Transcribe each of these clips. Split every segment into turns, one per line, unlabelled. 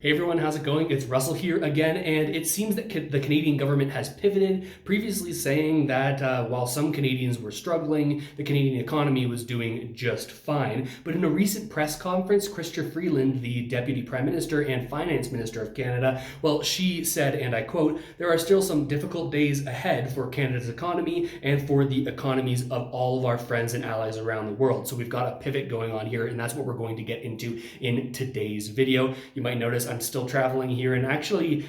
Hey everyone, how's it going? It's Russell here again, and it seems that the Canadian government has pivoted, previously saying that while some Canadians were struggling, the Canadian economy was doing just fine. But in a recent press conference, Chrystia Freeland, the Deputy Prime Minister and Finance Minister of Canada, well, she said, and I quote, "There are still some difficult days ahead for Canada's economy and for the economies of all of our friends and allies around the world." So we've got a pivot going on here, and that's what we're going to get into in today's video. You might notice I'm still traveling here, and actually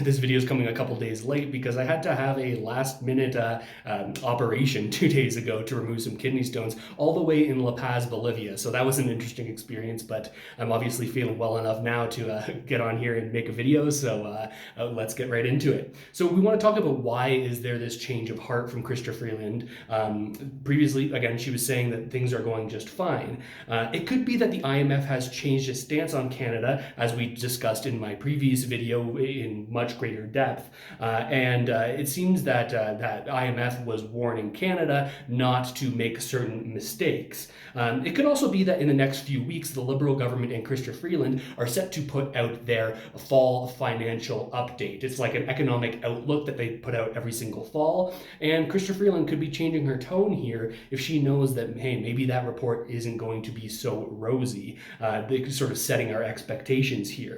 this video is coming a couple days late because I had to have a last minute operation 2 days ago to remove some kidney stones all the way in La Paz, Bolivia. So that was an interesting experience, but I'm obviously feeling well enough now to get on here and make a video, so let's get right into it. So we want to talk about why is there this change of heart from Chrystia Freeland. Previously, again, she was saying that things are going just fine. It could be that the IMF has changed its stance on Canada, as we discussed in my previous video in much greater depth. It seems that that IMF was warning Canada not to make certain mistakes. It could also be that in the next few weeks, the Liberal government and Chrystia Freeland are set to put out their fall financial update. It's like an economic outlook that they put out every single fall. And Chrystia Freeland could be changing her tone here if she knows that, hey, maybe that report isn't going to be so rosy. They're sort of setting our expectations here.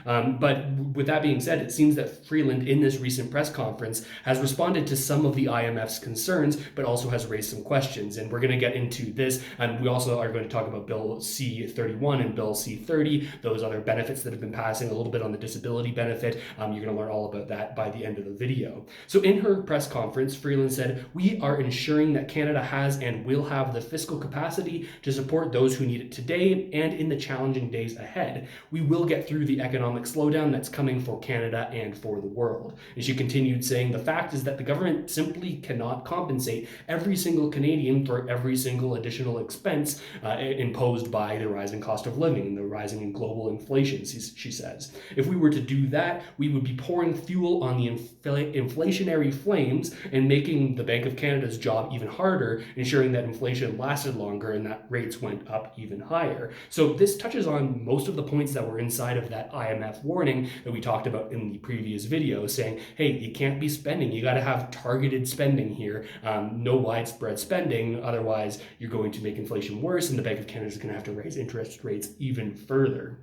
But with that being said, it seems that Freeland in this recent press conference has responded to some of the IMF's concerns, but also has raised some questions. And we're going to get into this. And we also are going to talk about Bill C-31 and Bill C-30, those other benefits that have been passing, a little bit on the disability benefit. You're going to learn all about that by the end of the video. So in her press conference, Freeland said, "We are ensuring that Canada has and will have the fiscal capacity to support those who need it today and in the challenging days ahead. We will get through the economic slowdown that's coming for Canada and for the world." And she continued saying, "The fact is that the government simply cannot compensate every single Canadian for every single additional expense imposed by the rising cost of living and the rising in global inflation," she says. "If we were to do that, we would be pouring fuel on the inflationary flames and making the Bank of Canada's job even harder, ensuring that inflation lasted longer and that rates went up even higher." So this touches on most of the points that were inside of that IMF warning that we talked about in the previous video, saying, hey, you can't be spending. You got to have targeted spending here, no widespread spending. Otherwise, you're going to make inflation worse, and the Bank of Canada is going to have to raise interest rates even further.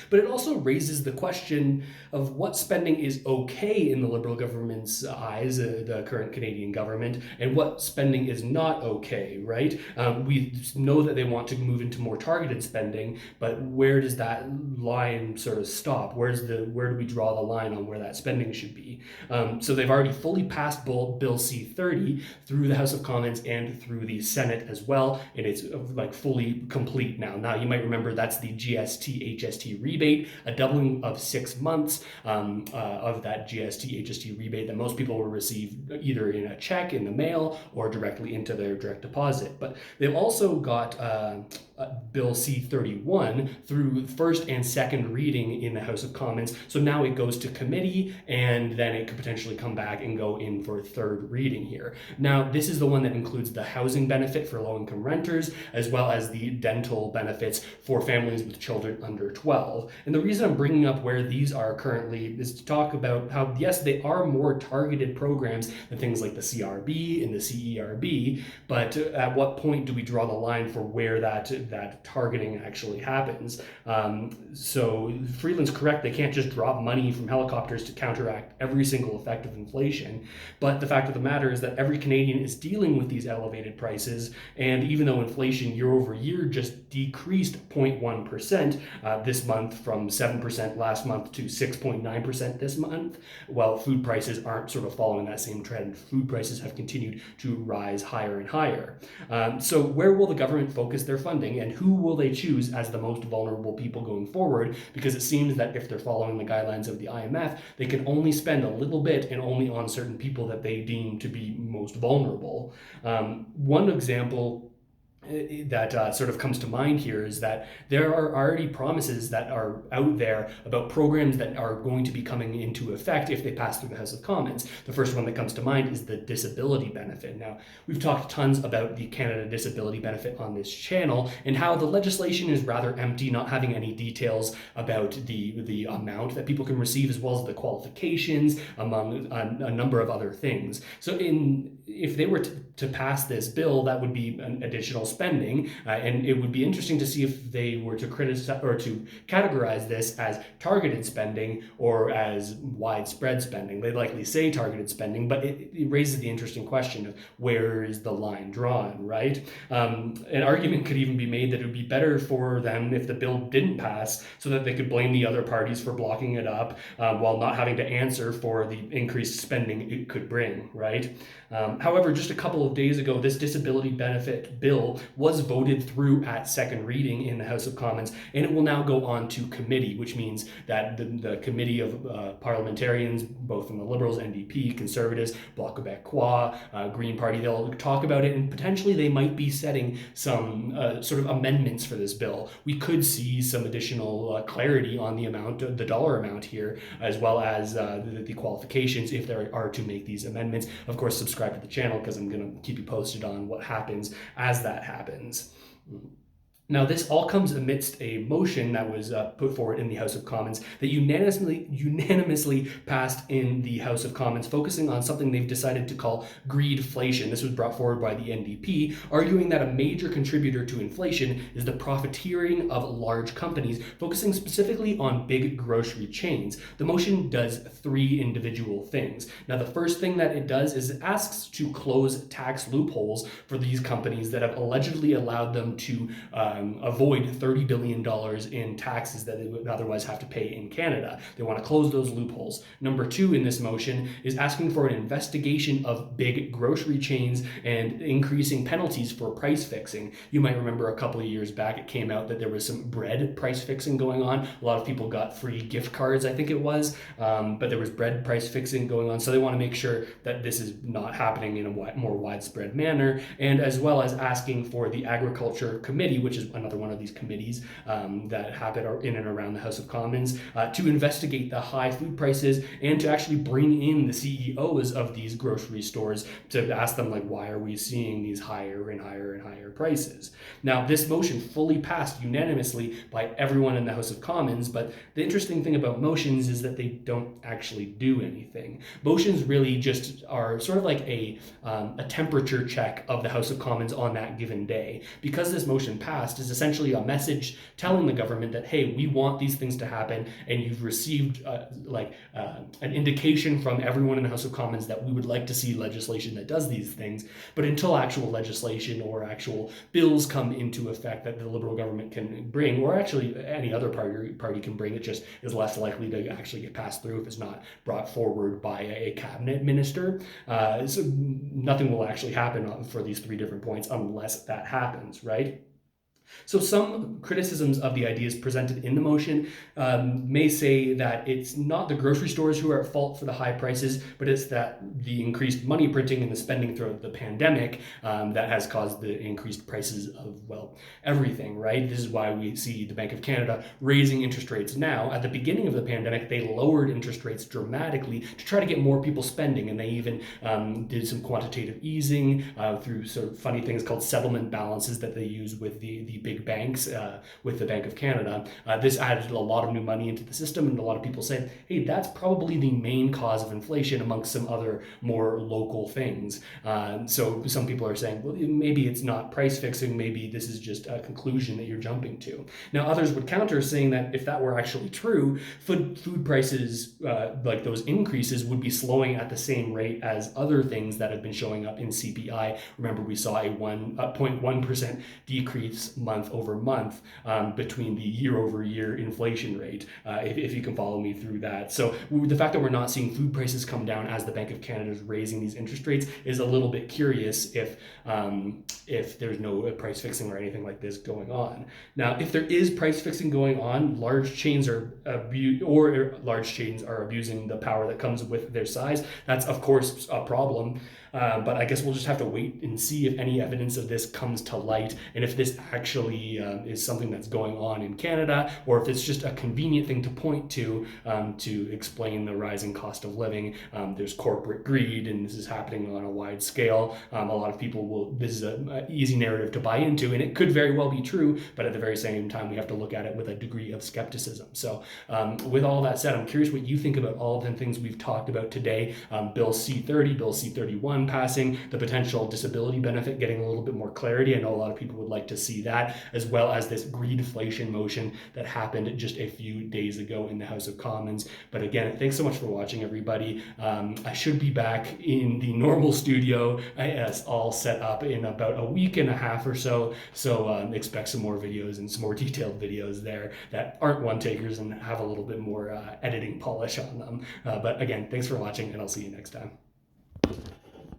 But it also raises the question of what spending is okay in the Liberal government's eyes, the current Canadian government, and what spending is not okay, right? We know that they want to move into more targeted spending, but where does that line sort of stop? Where do we draw the line on where that spending should be? So they've already fully passed Bill C-30 through the House of Commons and through the Senate as well, and it's like fully complete now. Now, you might remember that's the GST-HST rebate, a doubling of 6 months of that GST-HST rebate that most people will receive either in a check in the mail or directly into their direct deposit. But they've also got Bill C-31 through first and second reading in the House of Commons. So now it goes to committee, and then it could potentially come back and go in for third reading here. Now, this is the one that includes the housing benefit for low-income renters, as well as the dental benefits for families with children under 12. And the reason I'm bringing up where these are currently is to talk about how, yes, they are more targeted programs than things like the CRB and the CERB, but at what point do we draw the line for where that targeting actually happens? So Freeland's correct. They can't just drop money from helicopters to counteract every single effect of inflation. But the fact of the matter is that every Canadian is dealing with these elevated prices. And even though inflation year over year just decreased 0.1% this month from 7% last month to 6.9% this month, well, food prices aren't sort of following that same trend. Food prices have continued to rise higher and higher. So where will the government focus their funding, and who will they choose as the most vulnerable people going forward? Because it seems that if they're following the guidelines of the IMF, they can only spend a little bit and only on certain people that they deem to be most vulnerable. One example that sort of comes to mind here is that there are already promises that are out there about programs that are going to be coming into effect if they pass through the House of Commons. The first one that comes to mind is the disability benefit. Now, we've talked tons about the Canada Disability Benefit on this channel and how the legislation is rather empty, not having any details about the amount that people can receive as well as the qualifications, among a number of other things. So if they were to pass this bill, that would be an additional spending, and it would be interesting to see if they were to criticize or to categorize this as targeted spending or as widespread spending. They likely say targeted spending, but it raises the interesting question of where is the line drawn, right? An argument could even be made that it would be better for them if the bill didn't pass, so that they could blame the other parties for blocking it up, while not having to answer for the increased spending it could bring, right? However, just a couple of days ago, this disability benefit bill was voted through at second reading in the House of Commons, and it will now go on to committee, which means that the committee of parliamentarians, both from the Liberals, NDP, Conservatives, Bloc Québécois, Green Party, they'll talk about it, and potentially they might be setting some sort of amendments for this bill. We could see some additional clarity on the amount, the dollar amount here, as well as the qualifications if there are to make these amendments. Of course, subscribe to the channel because I'm going to keep you posted on what happens as that happens. Now, this all comes amidst a motion that was put forward in the House of Commons that unanimously passed in the House of Commons, focusing on something they've decided to call greedflation. This was brought forward by the NDP, arguing that a major contributor to inflation is the profiteering of large companies, focusing specifically on big grocery chains. The motion does three individual things. Now, the first thing that it does is it asks to close tax loopholes for these companies that have allegedly allowed them to avoid $30 billion in taxes that they would otherwise have to pay in Canada. They want to close those loopholes. Number two in this motion is asking for an investigation of big grocery chains and increasing penalties for price fixing. You might remember a couple of years back, it came out that there was some bread price fixing going on. A lot of people got free gift cards, I think it was, but there was bread price fixing going on. So they want to make sure that this is not happening in a more widespread manner, and as well as asking for the Agriculture Committee, which is another one of these committees that happen in and around the House of Commons, to investigate the high food prices and to actually bring in the CEOs of these grocery stores to ask them, like, why are we seeing these higher and higher and higher prices? Now, this motion fully passed unanimously by everyone in the House of Commons, but the interesting thing about motions is that they don't actually do anything. Motions really just are sort of like a temperature check of the House of Commons on that given day. Because this motion passed, is essentially a message telling the government that, hey, we want these things to happen, and you've received an indication from everyone in the House of Commons that we would like to see legislation that does these things. But until actual legislation or actual bills come into effect that the Liberal government can bring, or actually any other party can bring, it just is less likely to actually get passed through if it's not brought forward by a cabinet minister. So nothing will actually happen for these three different points unless that happens, right? So some criticisms of the ideas presented in the motion may say that it's not the grocery stores who are at fault for the high prices, but it's that the increased money printing and the spending throughout the pandemic that has caused the increased prices of, well, everything, right? This is why we see the Bank of Canada raising interest rates now. At the beginning of the pandemic, they lowered interest rates dramatically to try to get more people spending, and they even did some quantitative easing through sort of funny things called settlement balances that they use with the big banks, with the Bank of Canada. This added a lot of new money into the system, and a lot of people say, hey, that's probably the main cause of inflation amongst some other more local things. So some people are saying, well, maybe it's not price fixing, maybe this is just a conclusion that you're jumping to. Now, others would counter, saying that if that were actually true, food prices, like those increases, would be slowing at the same rate as other things that have been showing up in CPI. Remember, we saw a 0.1% decrease month over month between the year-over-year inflation rate, if you can follow me through that. So the fact that we're not seeing food prices come down as the Bank of Canada is raising these interest rates is a little bit curious if there's no price fixing or anything like this going on. Now, if there is price fixing going on, large chains are abusing the power that comes with their size. That's, of course, a problem. But I guess we'll just have to wait and see if any evidence of this comes to light, and if this actually is something that's going on in Canada, or if it's just a convenient thing to point to explain the rising cost of living. There's corporate greed, and this is happening on a wide scale. A lot of people this is an easy narrative to buy into, and it could very well be true, but at the very same time, we have to look at it with a degree of skepticism. So with all that said, I'm curious what you think about all of the things we've talked about today. Bill C-30, Bill C-31 passing, the potential disability benefit getting a little bit more clarity. I know a lot of people would like to see that, as well as this greedflation motion that happened just a few days ago in the House of Commons. But again, thanks so much for watching, everybody. I should be back in the normal studio all set up in about a week and a half or so. So expect some more videos and some more detailed videos there that aren't one takers and have a little bit more editing polish on them. But again, thanks for watching, and I'll see you next time.